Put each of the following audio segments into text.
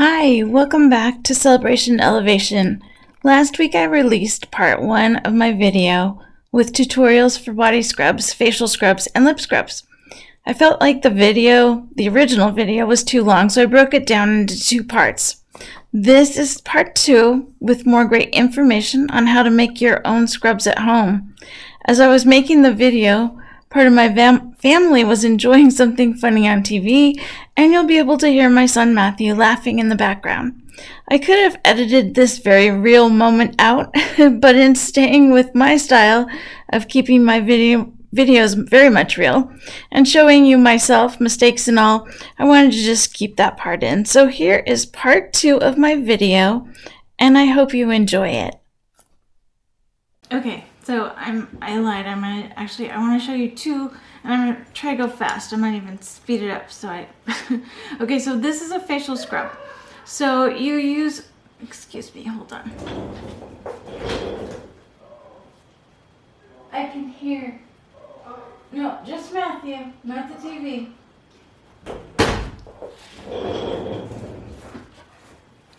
Hi, welcome back to Celebration Elevation. Last week I released part 1 of my video with tutorials for body scrubs, facial scrubs, and lip scrubs. I felt like the original video was too long, so I broke it down into 2 parts. This is part 2 with more great information on how to make your own scrubs at home. As I was making the video, part of my family was enjoying something funny on TV, and you'll be able to hear my son Matthew laughing in the background. I could have edited this very real moment out, but in staying with my style of keeping my videos very much real and showing you myself, mistakes and all, I wanted to just keep that part in. So here is part 2 of my video, and I hope you enjoy it. Okay, so I lied. I want to show you 2, and I'm gonna try to go fast. I might even speed it up. Okay, so this is a facial scrub. So you use, excuse me, hold on. I can hear. No, just Matthew, not the TV.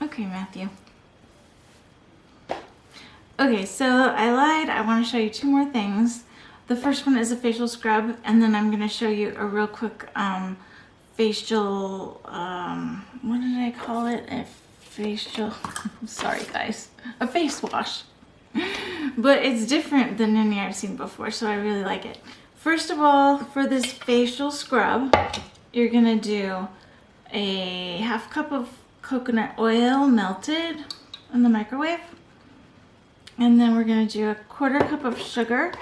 Okay, Matthew. Okay, so I lied. I want to show you 2 more things. The first one is a facial scrub, and then I'm going to show you a real quick facial, what did I call it? A facial, sorry guys, a face wash. But it's different than any I've seen before, so I really like it. First of all, for this facial scrub, you're going to do a half cup of coconut oil melted in the microwave. And then we're going to do a 1/4 cup of sugar.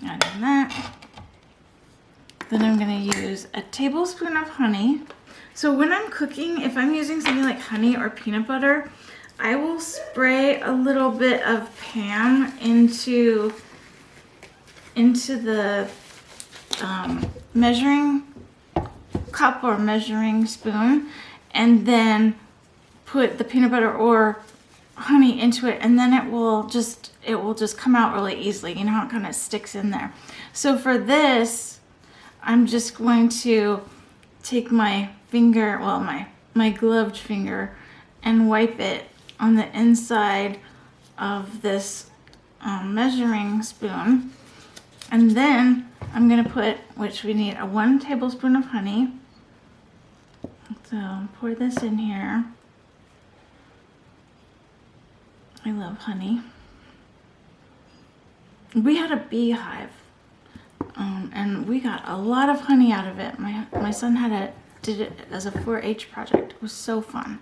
Add in that. Then I'm going to use a tablespoon of honey. So when I'm cooking, if I'm using something like honey or peanut butter, I will spray a little bit of Pam into the measuring cup or measuring spoon, and then put the peanut butter or honey into it, and then it will just come out really easily. You know how it kind of sticks in there. So for this, I'm just going to take my finger, well, my gloved finger, and wipe it on the inside of this measuring spoon. And then I'm going to put, which we need, 1 tablespoon of honey. So pour this in here. I love honey. We had a beehive, and we got a lot of honey out of it. My son did it as a 4-H project. It was so fun.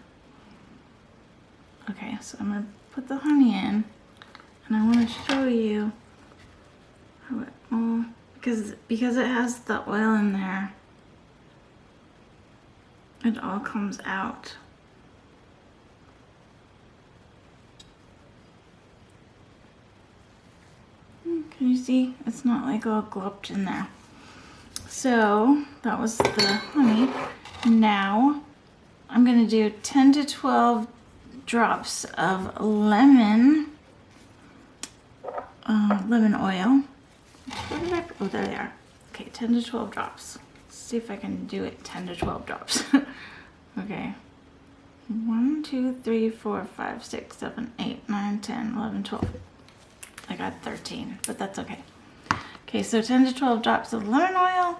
Okay, so I'm gonna put the honey in, and I want to show you how it all, because it has the oil in there, it all comes out. Can you see? It's not like all gloped in there. So that was the honey. Now I'm going to do 10 to 12 drops of lemon oil. Where did oh, there they are. Okay, 10 to 12 drops. Let's see if I can do it 10 to 12 drops. Okay. 1, 2, 3, 4, 5, 6, 7, 8, 9, 10, 11, 12. I got 13, but that's okay. Okay, so 10 to 12 drops of lemon oil,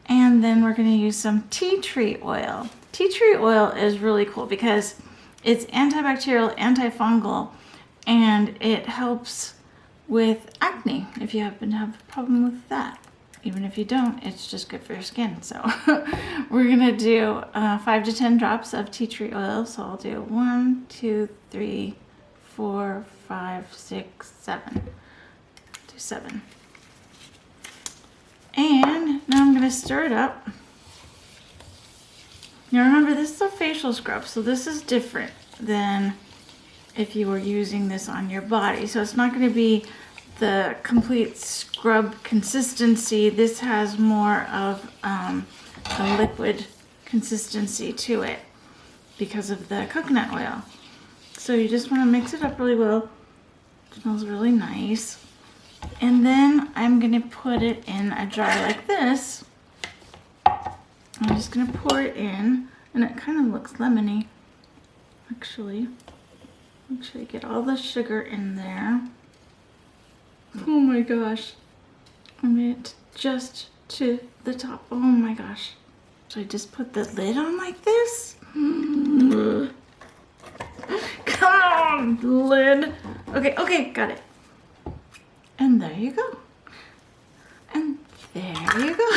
and then we're going to use some tea tree oil. Tea tree oil is really cool because it's antibacterial, antifungal, and it helps with acne if you happen to have a problem with that. Even if you don't, it's just good for your skin. So we're going to do 5 to 10 drops of tea tree oil. So I'll do 1, 2, 3, 4, 5, 6, 7. Do 7. And now I'm going to stir it up. Now remember, this is a facial scrub, so this is different than if you were using this on your body. So it's not going to be the complete scrub consistency. This has more of a liquid consistency to it because of the coconut oil. So you just want to mix it up really well. It smells really nice. And then I'm going to put it in a jar like this, I'm just gonna pour it in, and it kind of looks lemony, actually. Make sure you get all the sugar in there. Oh my gosh. I made it just to the top. Oh my gosh. So I just put the lid on like this? Come on, lid. Okay, got it. And there you go. And there you go.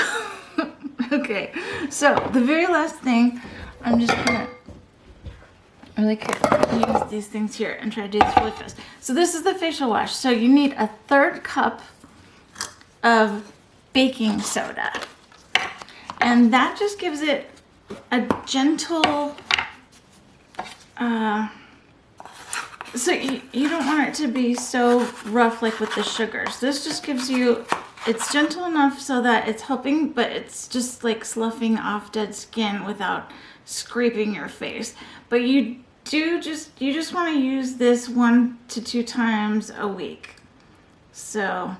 Okay, so the very last thing, I'm just gonna really use these things here and try to do this really fast. So this is the facial wash. So you need a 1/3 cup of baking soda. And that just gives it a gentle, so you don't want it to be so rough like with the sugars. This just gives you, it's gentle enough so that it's helping, but it's just like sloughing off dead skin without scraping your face. But you just want to use this 1 to 2 times a week. So,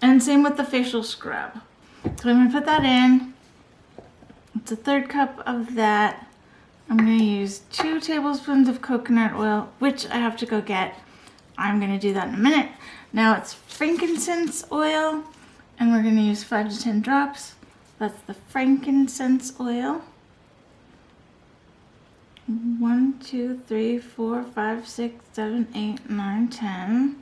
and same with the facial scrub. So I'm gonna put that in. It's a 1/3 cup of that. I'm gonna use 2 tablespoons of coconut oil, which I have to go get. I'm gonna do that in a minute. Now it's frankincense oil, and we're gonna use 5 to 10 drops. That's the frankincense oil. 1, 2, 3, 4, 5, 6, 7, 8, 9, 10.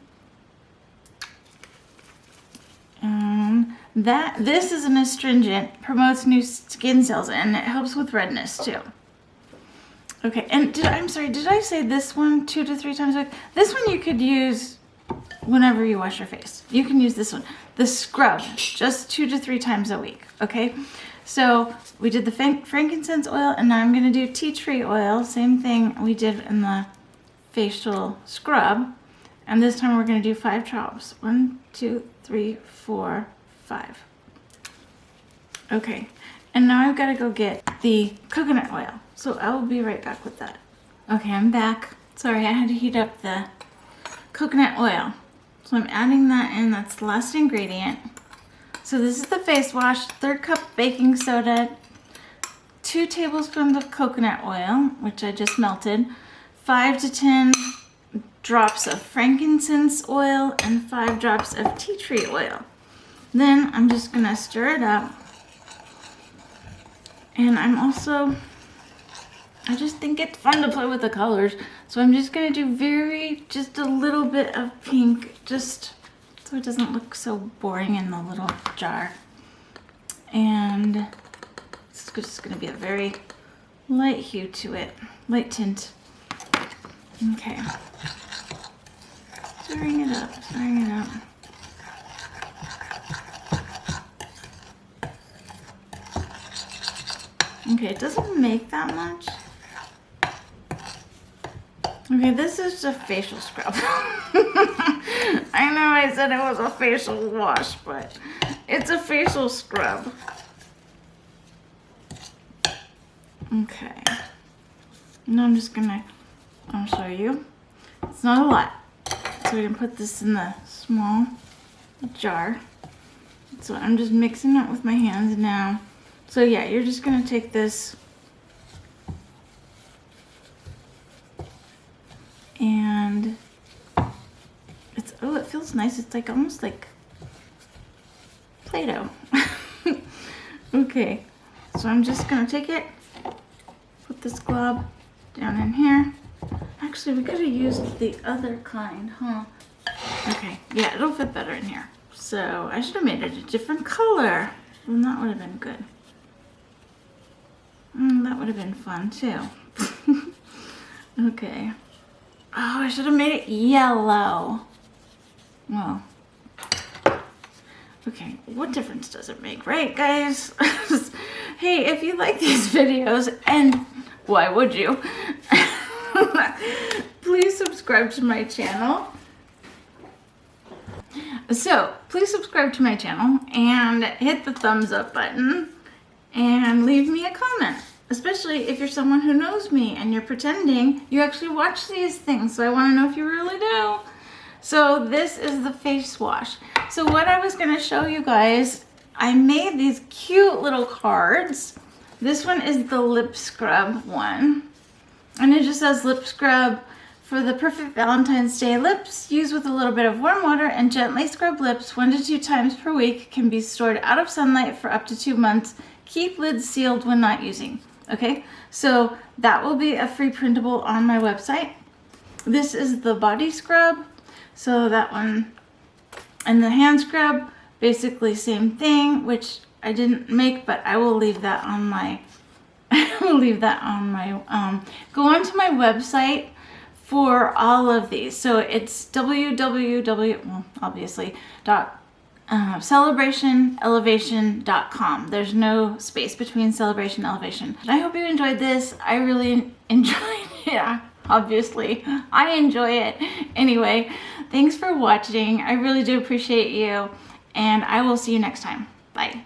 This is an astringent, promotes new skin cells, and it helps with redness too. Okay, and I'm sorry, did I say this one 2 to 3 times a week? This one you could use whenever you wash your face. You can use this one. The scrub, just 2 to 3 times a week, okay? So we did the frankincense oil, and now I'm gonna do tea tree oil, same thing we did in the facial scrub. And this time we're gonna do 5 drops. 1, 2, 3, 4, 5. Okay, and now I've gotta go get the coconut oil. So I will be right back with that. Okay, I'm back. Sorry, I had to heat up the coconut oil. So I'm adding that in, that's the last ingredient. So this is the face wash, 1/3 cup baking soda, 2 tablespoons of coconut oil, which I just melted, 5 to 10 drops of frankincense oil, and 5 drops of tea tree oil. Then I'm just gonna stir it up. And I just think it's fun to play with the colors. So I'm just gonna do just a little bit of pink, just so it doesn't look so boring in the little jar. And it's just gonna be a very light hue to it, light tint. Okay. Stirring it up, stirring it up. Okay, it doesn't make that much. Okay, this is a facial scrub. I know I said it was a facial wash, but it's a facial scrub. Okay. Now I'm just gonna, I'll show you. It's not a lot. So we're gonna put this in the small jar. So I'm just mixing it with my hands now. So yeah, you're just gonna take this and it feels nice. It's like almost like Play-Doh. Okay, so I'm just gonna take it, put this glob down in here. Actually, we could have used the other kind, huh? Okay, yeah, it'll fit better in here. So I should have made it a different color. And that would have been good. That would have been fun too. Okay. Oh, I should have made it yellow. Well, okay, what difference does it make, right, guys? Hey, if you like these videos, and why would you? Please subscribe to my channel. So, please subscribe to my channel and hit the thumbs up button and leave me a comment. Especially if you're someone who knows me and you're pretending you actually watch these things. So I want to know if you really do. So this is the face wash. So what I was going to show you guys I made these cute little cards. This one is the lip scrub one. And it just says lip scrub for the perfect Valentine's Day lips. Use with a little bit of warm water and gently scrub lips 1 to 2 times per week. Can be stored out of sunlight for up to 2 months. Keep lids sealed when not using. Okay, so that will be a free printable on my website. This is the body scrub. So that one, and the hand scrub, basically same thing, which I didn't make, but I will leave that on my go onto my website for all of these. So it's celebrationelevation.com. There's no space between celebration and elevation. I hope you enjoyed this. I really enjoyed it. Obviously, I enjoy it. Anyway, thanks for watching. I really do appreciate you, and I will see you next time. Bye.